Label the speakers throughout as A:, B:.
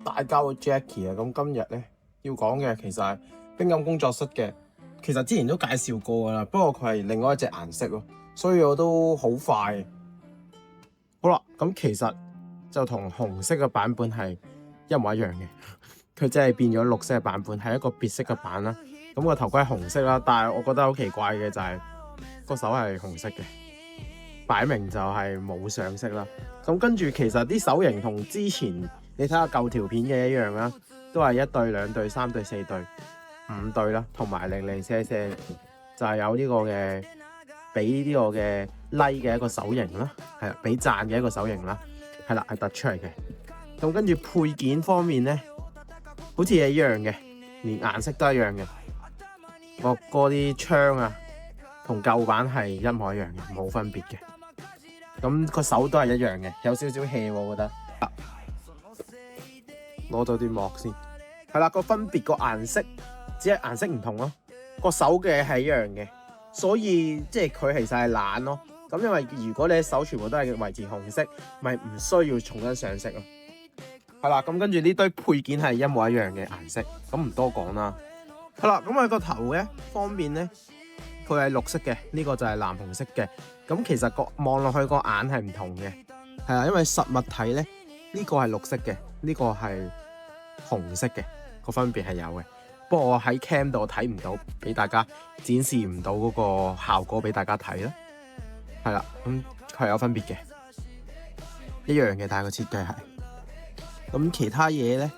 A: 大家好 Jackie 啊，咁今日咧要講嘅其實係冰感工作室嘅，其實之前都介紹過噶啦，不過佢係另外一隻顏色咯，所以我都好快。好啦，咁其實就同紅色嘅版本係一模一樣嘅，佢真係變咗綠色嘅版本，係一個別色嘅版啦。咁個頭盔係紅色啦，但係我覺得好奇怪嘅就係個手係紅色嘅，擺明就係冇上色啦。咁跟住其實啲手型同之前你睇下舊條片嘅一樣啦，都係1對、2對、3對、4對、5對啦，同埋零零舍舍就係有呢個嘅俾呢個嘅 like 嘅一個手型啦，係啦，俾讚嘅一個手型啦，係啦，係突出嚟嘅。咁跟住配件方面咧，好似係一樣嘅，連顏色都一樣嘅。嗰啲槍啊，同舊版係一模一樣嘅，冇分別嘅。咁個手都係一樣嘅，有少少 hea 我覺得。攞咗啲膜先，係啦，個分別個顏色，只係顏色唔同咯。個手嘅係一樣嘅，所以即係佢其實係懶咯。咁因為如果你手全部都係維持紅色，咪唔需要重新上色咯。係啦，咁跟住呢堆配件係一模一樣嘅顏色，咁唔多講啦。係啦，咁佢個頭咧方面咧，佢係綠色嘅，呢個就係藍紅色嘅。咁其實個望落去個眼係唔同嘅，係啦，因為實物睇咧，呢個係綠色嘅，呢個係紅色嘅，個分別係有嘅。不過我喺 cam 度睇唔到，俾大家展示唔到嗰個效果俾大家睇啦。係啦，咁佢係有分別嘅，一樣嘅，但係個設計係。咁其他嘢咧，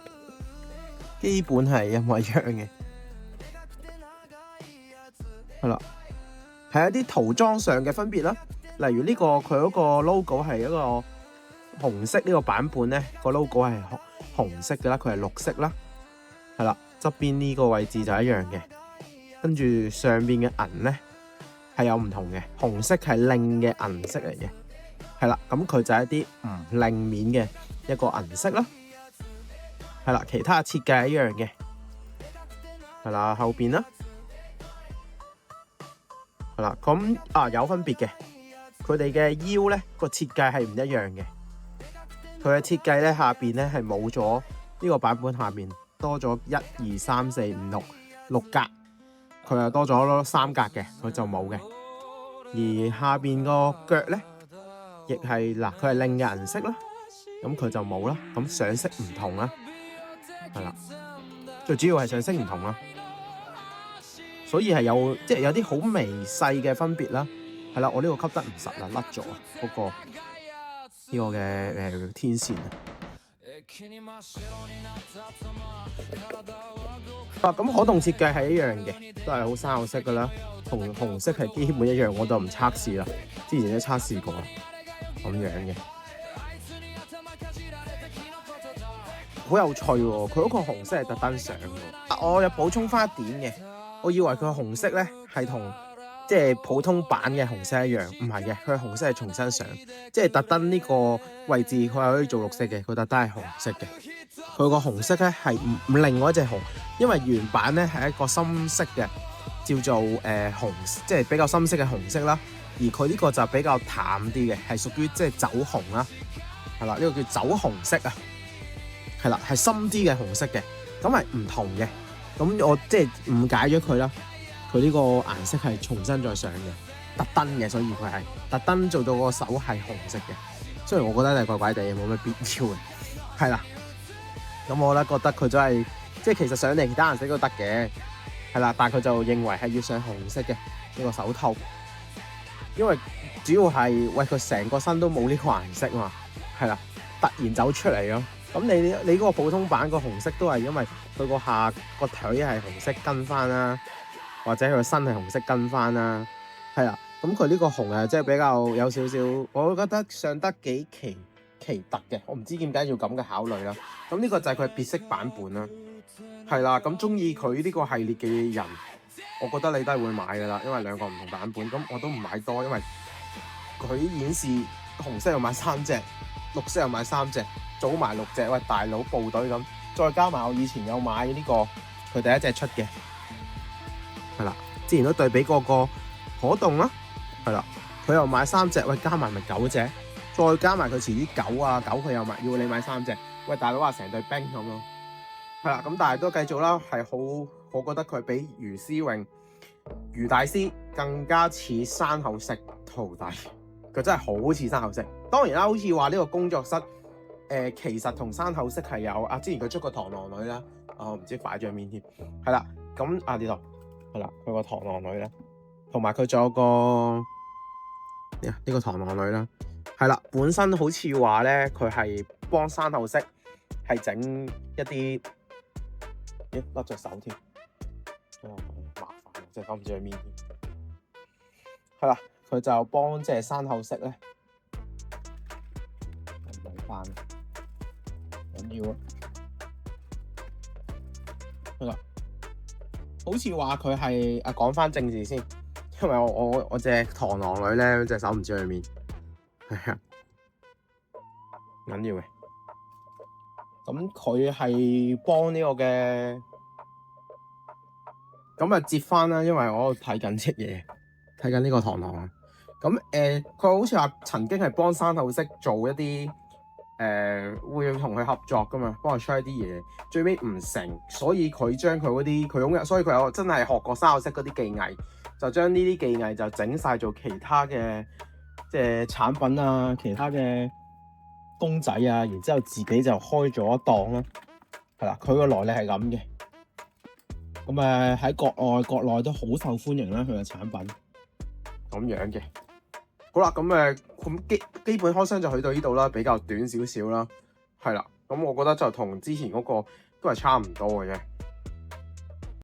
A: 基本係一模一樣嘅。係啦，係一啲塗裝上嘅分別啦。例如呢個佢嗰個 logo 係一個紅色，呢個版本咧個 logo 係紅色嘅啦，佢係綠色啦。係啦，側邊呢個位置就一樣嘅。跟住上邊嘅銀咧係有唔同嘅，紅色係靚嘅銀色嚟嘅。係啦，咁佢就係一啲唔靚面嘅一個銀色啦。係啦，其他設計係一樣嘅。係啦，後邊啦。係啦，咁有分別嘅，佢哋嘅腰咧個設計係唔一樣嘅。佢嘅設計咧下邊咧係冇咗呢個版本下邊多咗1、2、3、4、5、6格，佢係多咗3格嘅，佢就冇嘅。而下邊個腳咧，亦係嗱，佢係靚嘅銀色啦，咁佢就冇啦。咁上色唔同啦，係啦，最主要係上色唔同啦。所以係有即係有啲好微細嘅分別啦，係啦，我呢個吸得唔實啦，甩咗啊，嗰個呢個嘅天線啊。咁可動設計係一樣嘅，都係好生好色噶啦，同紅色係基本一樣，我就唔測試啦，之前都測試過啦，咁樣嘅，好有趣喎！佢嗰個紅色係特登上嘅，我有補充翻一點嘅。我以為佢紅色咧係同即係普通版嘅紅色一樣，唔係嘅，佢紅色係重新上，即係特登呢個位置佢係可以做綠色嘅，佢特登係紅色嘅。佢個紅色咧係唔另外一隻紅，因為原版咧係一個深色嘅，叫做紅，即係比較深色嘅紅色啦。而佢呢個就比較淡啲嘅，係屬於即係酒紅啦，係啦，呢個叫酒紅色啊，係啦，係深啲嘅紅色嘅，咁係唔同嘅。咁我即係誤解咗佢啦，佢呢個顏色係重新再上嘅，特登嘅，所以佢係特登做到個手係紅色嘅。雖然我覺得係怪怪地，冇乜必要嘅，係啦。咁我咧覺得佢都係即係其實上嚟其他顏色都得嘅，係啦。但係佢就認為係要上紅色嘅呢個手套，因為主要係喂佢成個身都冇呢個顏色嘛，係啦，突然走出嚟咯。咁你嗰個普通版個紅色都係因為佢個下個腿係紅色跟翻啦，或者佢個身係紅色跟翻啦，係啦。咁佢呢個紅啊，即係比較有少少，我覺得上得幾奇特嘅。我唔知點解要咁嘅考慮啦。咁呢個就係佢別色版本啦，係啦。咁中意佢呢個系列嘅人，我覺得你都係會買噶啦，因為兩個唔同版本。咁我都唔買多，因為佢顯示紅色又買3隻，綠色又買3隻。組埋6隻，喂大佬部隊咁，再加埋我以前有買呢個佢第一隻出嘅，係啦，之前都對比過個可動啦，係啦，佢又買3隻，喂加埋咪9隻，再加埋佢遲啲9佢又買，要你買3隻，喂大佬話成隊兵咁咯。係啦，咁但係都繼續啦，係好，我覺得佢比余思榮、余大師更加似山口式徒弟，佢真係好似山口式。當然啦，好似話呢個工作室其實同山口式係有之前佢出過螳螂女啦，我唔知擺咗喺面添，係啦，咁呢度係啦，佢個螳螂女咧，同埋佢仲有個呢個螳螂女啦，係啦，本身好似話咧佢係幫山口式係整一啲。甩隻手添，麻煩，隻手唔知去邊添。係啦，佢就幫即係山口式咧，唔係翻，緊要啊。係啦，好似話佢係講翻正事先，因為我隻螳螂女咧隻手唔知去邊，係啊，緊要嘅。咁佢係幫呢個嘅，咁接翻啦，因為我睇緊隻嘢，睇緊呢個螳螂啊。咁佢好似話曾經係幫山口式做一啲會同佢合作噶嘛，幫佢出一啲嘢，最尾唔成，所以佢將佢嗰啲佢擁有，所以佢有真係學過山口式嗰啲技藝，就將呢啲技藝就整晒做其他嘅即係產品啊，其他嘅公仔啊，然之後自己就開咗一檔啦，係啦，佢個來歷係咁嘅，咁喺國內都好受歡迎啦，佢嘅產品咁樣嘅。好啦，咁基本開箱就去到呢度啦，比較短少少啦，係啦，咁我覺得就同之前嗰個都係差唔多嘅啫。